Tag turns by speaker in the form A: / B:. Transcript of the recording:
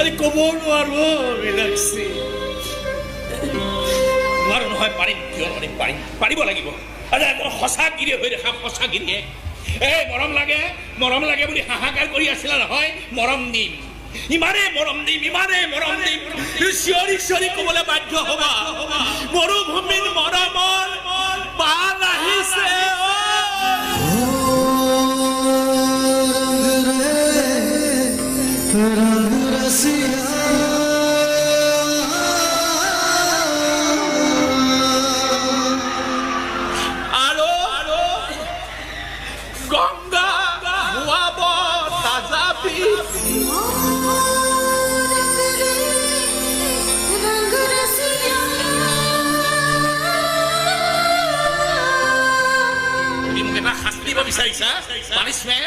A: আজি ক'ব নোৱাৰো মীনাক্ষী নোৱাৰো নহয় পাৰিম কিয় নোৱাৰিম পাৰিব লাগিব আজি একদম সঁচা গিৰি হৈ দেখা সঁচা গিৰিয়ে এই মৰম লাগে বুলি হাহাকাৰ কৰি আছিলা নহয় মৰম দিম ইমানে মৰম দিম চিঞৰি ক'বলৈ বাধ্য হবা মৰুভূমিৰ মৰমৰ বান আহিছে গংগা ধুৱাব তাজা পিঠ শাস্তি দিব বিচাৰিছা পানিছমেণ্ট